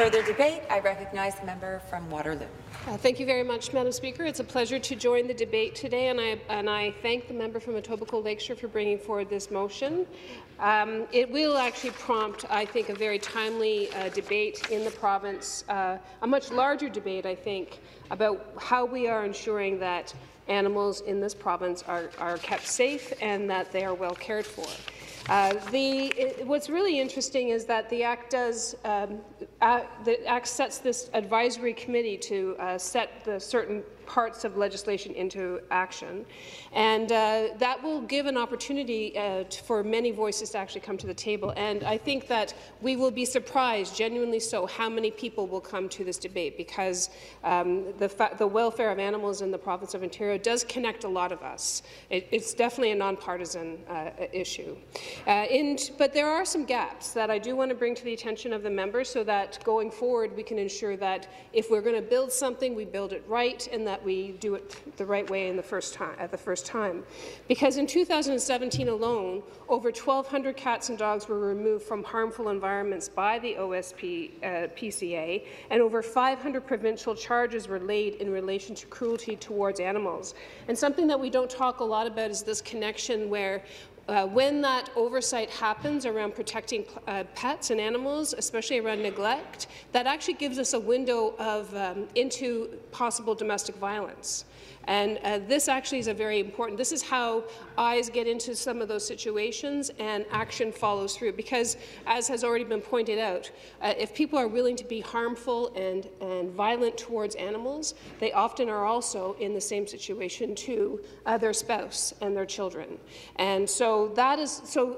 Further debate, I recognize the member from Waterloo. Thank you very much, Madam Speaker. It's a pleasure to join the debate today, and I thank the member from Etobicoke Lakeshore for bringing forward this motion. It will actually prompt, I think, a very timely debate in the province, a much larger debate, I think, about how we are ensuring that animals in this province are kept safe and that they are well cared for. What's really interesting is that the Act sets this advisory committee to set the certain parts of legislation into action, and that will give an opportunity for many voices to actually come to the table. And I think that we will be surprised, genuinely so, how many people will come to this debate, because the welfare of animals in the province of Ontario does connect a lot of us. It's definitely a nonpartisan issue. But there are some gaps that I do want to bring to the attention of the members, so that going forward we can ensure that if we're going to build something, we build it right, and that we do it the right way at the first time. Because in 2017 alone, over 1,200 cats and dogs were removed from harmful environments by the PCA, and over 500 provincial charges were laid in relation to cruelty towards animals. And something that we don't talk a lot about is this connection where when that oversight happens around protecting pets and animals, especially around neglect, that actually gives us a window into possible domestic violence. And this actually is a very important. This is how eyes get into some of those situations and action follows through. Because, as has already been pointed out, if people are willing to be harmful and violent towards animals, they often are also in the same situation to their spouse and their children. And so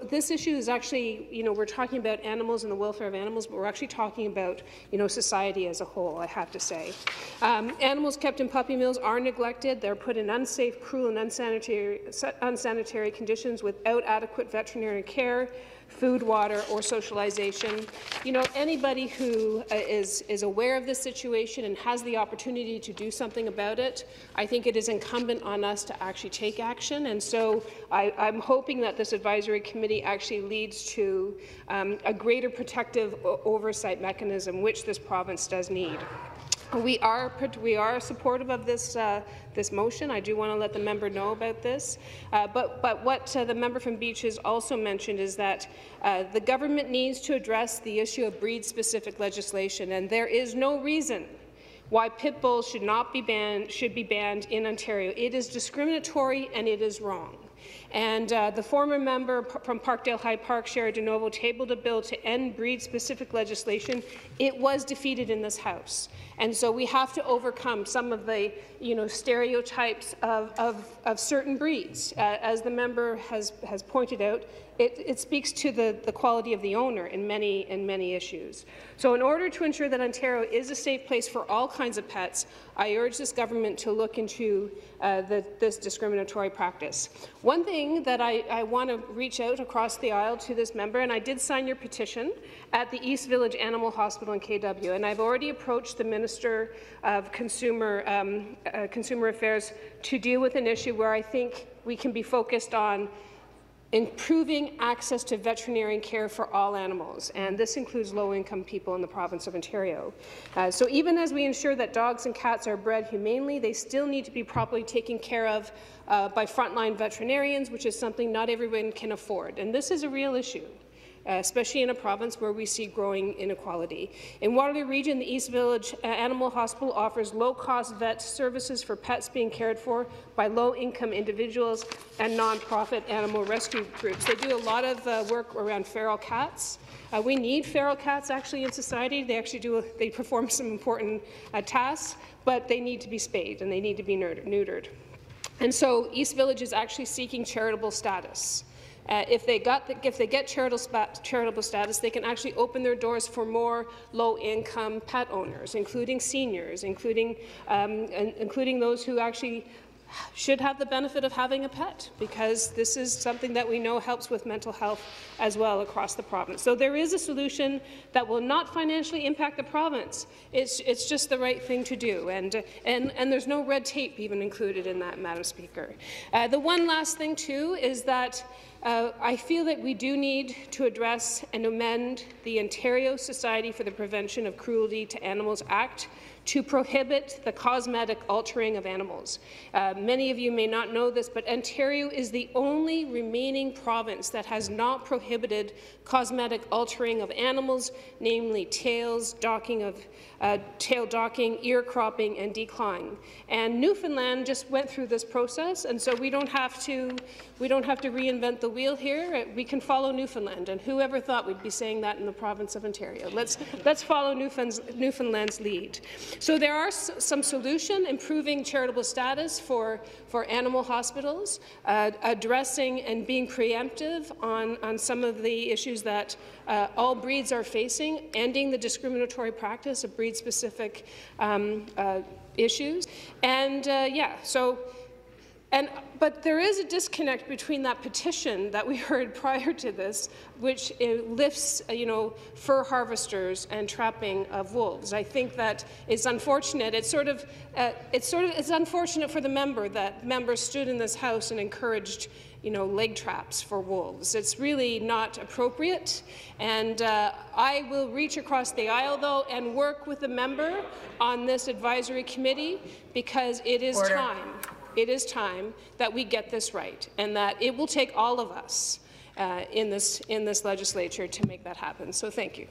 this issue is actually, we're talking about animals and the welfare of animals, but we're actually talking about, society as a whole, I have to say. Animals kept in puppy mills are neglected. They're put in unsafe, cruel, and unsanitary conditions without adequate veterinary care, food, water, or socialization. Anybody who is aware of this situation and has the opportunity to do something about it, I think it is incumbent on us to actually take action. And so I'm hoping that this advisory committee actually leads to a greater protective oversight mechanism, which this province does need. We are supportive of this motion. I do want to let the member know about this. But what the member from Beaches also mentioned is that the government needs to address the issue of breed-specific legislation, and there is no reason why pit bulls should be banned in Ontario. It is discriminatory and it is wrong. And the former member from Parkdale High Park, Sherry DeNovo, tabled a bill to end breed-specific legislation. It was defeated in this House. And so we have to overcome some of the stereotypes of certain breeds. As the member has pointed out, it speaks to the quality of the owner in many issues. So in order to ensure that Ontario is a safe place for all kinds of pets, I urge this government to look into this discriminatory practice. One thing that I want to reach out across the aisle to this member, and I did sign your petition at the East Village Animal Hospital in KW, and I've already approached the Minister of Consumer Affairs to deal with an issue where I think we can be focused on improving access to veterinary care for all animals, and this includes low-income people in the province of Ontario. So even as we ensure that dogs and cats are bred humanely, they still need to be properly taken care of by frontline veterinarians, which is something not everyone can afford. And this is a real issue, especially in a province where we see growing inequality. In Waterloo Region, the East Village Animal Hospital offers low-cost vet services for pets being cared for by low-income individuals and non-profit animal rescue groups. They do a lot of work around feral cats. We need feral cats actually in society. They perform some important tasks, but they need to be spayed and they need to be neutered. And so East Village is actually seeking charitable status. If they get charitable status, they can actually open their doors for more low-income pet owners, including seniors, including those who actually should have the benefit of having a pet, because this is something that we know helps with mental health as well across the province. So there is a solution that will not financially impact the province. It's just the right thing to do, and there's no red tape even included in that, Madam Speaker. The one last thing, too, is that I feel that we do need to address and amend the Ontario Society for the Prevention of Cruelty to Animals Act to prohibit the cosmetic altering of animals. Many of you may not know this, but Ontario is the only remaining province that has not prohibited cosmetic altering of animals, namely tail docking, ear cropping, and declawing. And Newfoundland just went through this process, and so we don't have to reinvent the wheel here. We can follow Newfoundland, and whoever thought we'd be saying that in the province of Ontario? Let's follow Newfoundland's lead. So there are some solutions: improving charitable status for animal hospitals, addressing and being preemptive on some of the issues that all breeds are facing, ending the discriminatory practice of breed-specific issues, and but there is a disconnect between that petition that we heard prior to this, which lifts, fur harvesters and trapping of wolves. I think that it's unfortunate. It's unfortunate for the member that members stood in this House and encouraged, leg traps for wolves. It's really not appropriate, and I will reach across the aisle, though, and work with the member on this advisory committee, because it is time. It is time that we get this right, and that it will take all of us in this legislature to make that happen. So thank you.